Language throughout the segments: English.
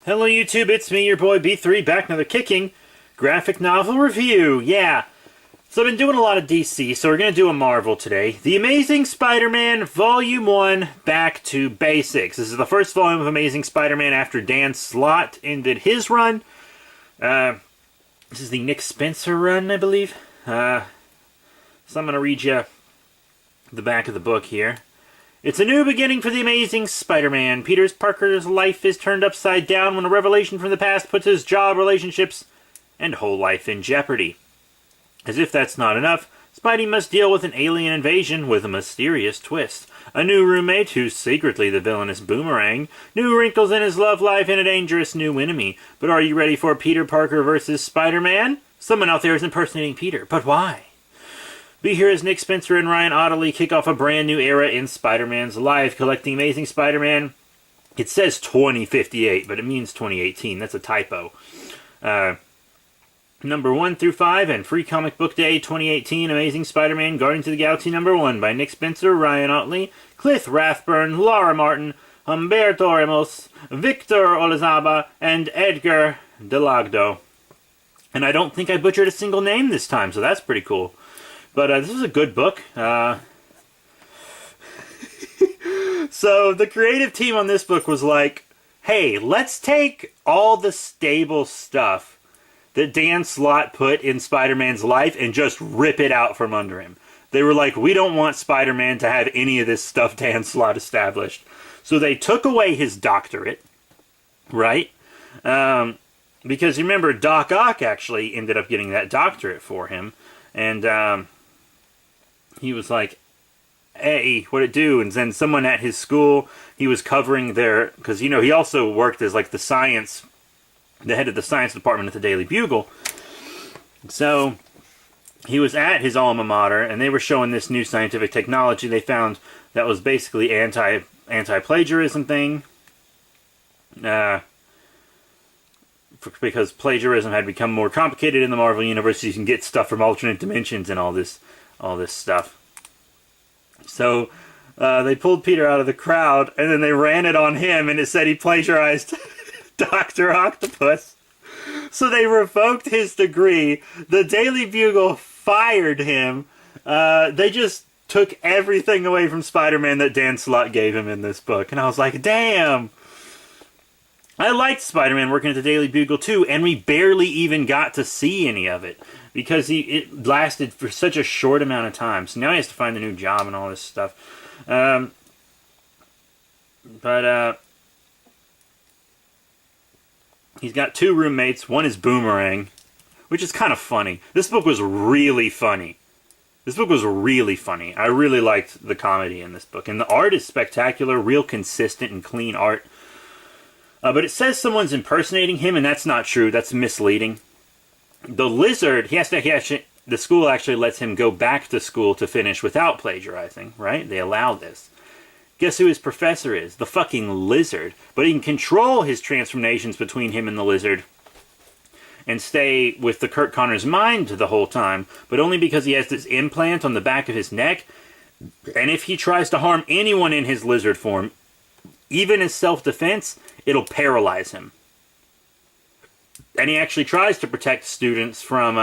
Hello YouTube, it's me, your boy B3, back another kicking graphic novel review. Yeah, so I've been doing a lot of DC, so we're going to do a Marvel today. The Amazing Spider-Man Volume 1, Back to Basics. This is the first volume of Amazing Spider-Man after Dan Slott ended his run. This is the Nick Spencer run, I believe. So I'm going to read you the back of the book here. It's a new beginning for the Amazing Spider-Man. Peter Parker's life is turned upside down when a revelation from the past puts his job, relationships, and whole life in jeopardy. As if that's not enough, Spidey must deal with an alien invasion with a mysterious twist. A new roommate who's secretly the villainous Boomerang, new wrinkles in his love life, and a dangerous new enemy. But are you ready for Peter Parker versus Spider-Man? Someone out there is impersonating Peter, but why? Be here as Nick Spencer and Ryan Ottley kick off a brand new era in Spider-Man's life, collecting Amazing Spider-Man. It says 2058, but it means 2018. That's a typo. Number 1 through 5 and Free Comic Book Day 2018 Amazing Spider-Man Guardians of the Galaxy number 1 by Nick Spencer, Ryan Ottley, Cliff Rathburn, Laura Martin, Humberto Ramos, Victor Olazaba, and Edgar Delagdo. And I don't think I butchered a single name this time, so that's pretty cool. But this is a good book. So the creative team on this book was like, hey, let's take all the stable stuff that Dan Slott put in Spider-Man's life and just rip it out from under him. They were like, we don't want Spider-Man to have any of this stuff Dan Slott established. So they took away his doctorate, right? Because remember, Doc Ock actually ended up getting that doctorate for him. And he was like, hey, what'd it do? And then someone at his school, he was covering their, because, you know, he also worked as like the head of the science department at the Daily Bugle. So he was at his alma mater, and they were showing this new scientific technology they found that was basically anti-plagiarism thing. Because plagiarism had become more complicated in the Marvel Universe, you can get stuff from alternate dimensions and all this stuff. So they pulled Peter out of the crowd, and then they ran it on him, and it said he plagiarized Dr. Octopus. So they revoked his degree. The Daily Bugle fired him. They just took everything away from Spider-Man that Dan Slott gave him in this book. And I was like, damn! I liked Spider-Man working at the Daily Bugle too, and we barely even got to see any of it. Because it lasted for such a short amount of time. So now he has to find a new job and all this stuff. He's got two roommates. One is Boomerang, which is kind of funny. This book was really funny. I really liked the comedy in this book. And the art is spectacular, real consistent and clean art. But it says someone's impersonating him, and that's not true. That's misleading. The Lizard, the school actually lets him go back to school to finish without plagiarizing, right? They allow this. Guess who his professor is? The fucking Lizard. But he can control his transformations between him and the Lizard and stay with the Curt Connors mind the whole time, but only because he has this implant on the back of his neck. And if he tries to harm anyone in his Lizard form, even as self-defense, it'll paralyze him. And he actually tries to protect students from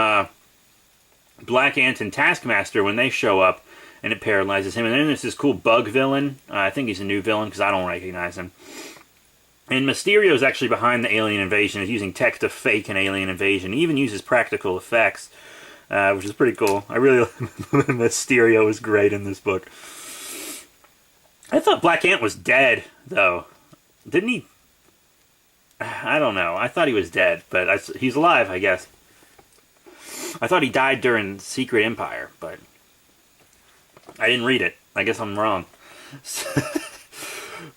Black Ant and Taskmaster when they show up, and it paralyzes him. And then there's this cool bug villain. I think he's a new villain because I don't recognize him. And Mysterio is actually behind the alien invasion. He's using tech to fake an alien invasion. He even uses practical effects, which is pretty cool. I really Mysterio is great in this book. I thought Black Ant was dead, though. Didn't he? I don't know. I thought he was dead, but he's alive, I guess. I thought he died during Secret Empire, but I didn't read it. I guess I'm wrong.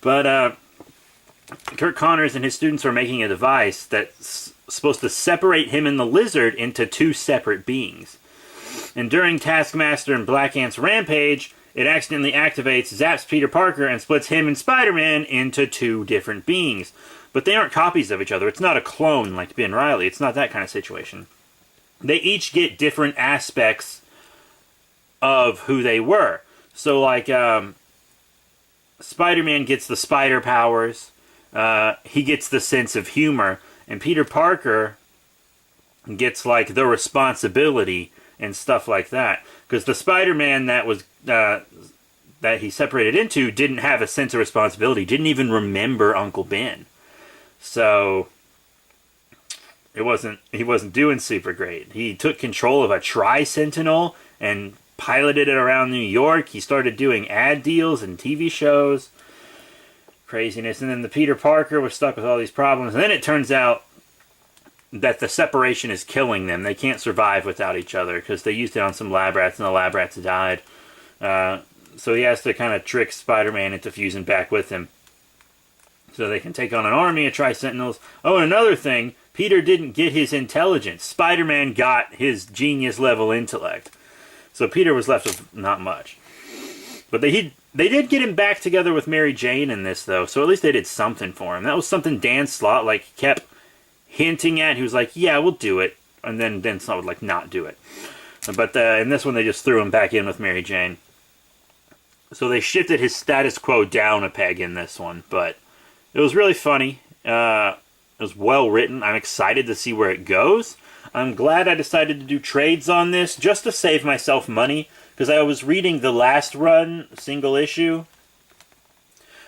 But Curt Connors and his students are making a device that's supposed to separate him and the Lizard into two separate beings. And during Taskmaster and Black Ant's rampage, it accidentally activates, zaps Peter Parker, and splits him and Spider-Man into two different beings. But they aren't copies of each other. It's not a clone like Ben Reilly. It's not that kind of situation. They each get different aspects of who they were. So, like, Spider-Man gets the spider powers. he gets the sense of humor, and Peter Parker gets like the responsibility and stuff like that. Because the Spider-Man that was that he separated into didn't have a sense of responsibility, didn't even remember Uncle Ben. So he wasn't doing super great. He took control of a Tri-Sentinel and piloted it around New York. He started doing ad deals and TV shows. Craziness. And then the Peter Parker was stuck with all these problems. And then it turns out that the separation is killing them. They can't survive without each other because they used it on some lab rats and the lab rats died. So he has to kind of trick Spider-Man into fusing back with him so they can take on an army of Tri-Sentinels. Oh, and another thing, Peter didn't get his intelligence. Spider-Man got his genius level intellect. So Peter was left with not much. But they did get him back together with Mary Jane in this, though. So at least they did something for him. That was something Dan Slott kept hinting at. He was like, yeah, we'll do it. And then Dan Slott would not do it. But in this one, they just threw him back in with Mary Jane. So they shifted his status quo down a peg in this one. But it was really funny. It was well written. I'm excited to see where it goes. I'm glad I decided to do trades on this just to save myself money. Because I was reading the last run, single issue.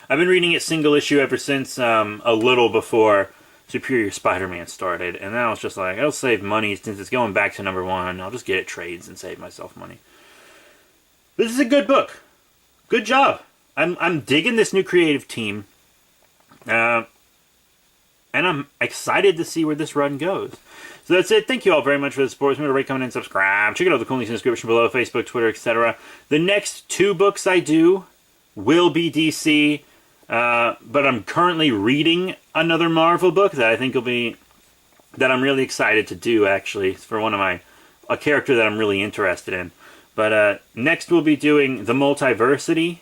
I've been reading it single issue ever since a little before Superior Spider-Man started. And now it's just like, I'll save money since it's going back to number 1. I'll just get it trades and save myself money. This is a good book. Good job. I'm digging this new creative team. And I'm excited to see where this run goes. So that's it. Thank you all very much for the support. Remember to rate, comment, and subscribe. Check out the cool links in the description below. Facebook, Twitter, etc. The next 2 books I do will be DC. But I'm currently reading another Marvel book that I think will be... that I'm really excited to do, actually. It's for a character that I'm really interested in. But next we'll be doing The Multiversity.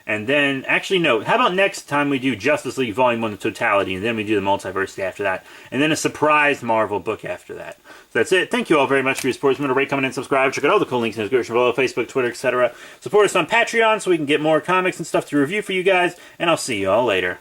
And then, actually no, how about next time we do Justice League Volume 1 in totality, and then we do the Multiversity after that. And then a surprise Marvel book after that. So that's it. Thank you all very much for your support. Remember to rate, comment, and subscribe. Check out all the cool links in the description below, Facebook, Twitter, etc. Support us on Patreon so we can get more comics and stuff to review for you guys. And I'll see you all later.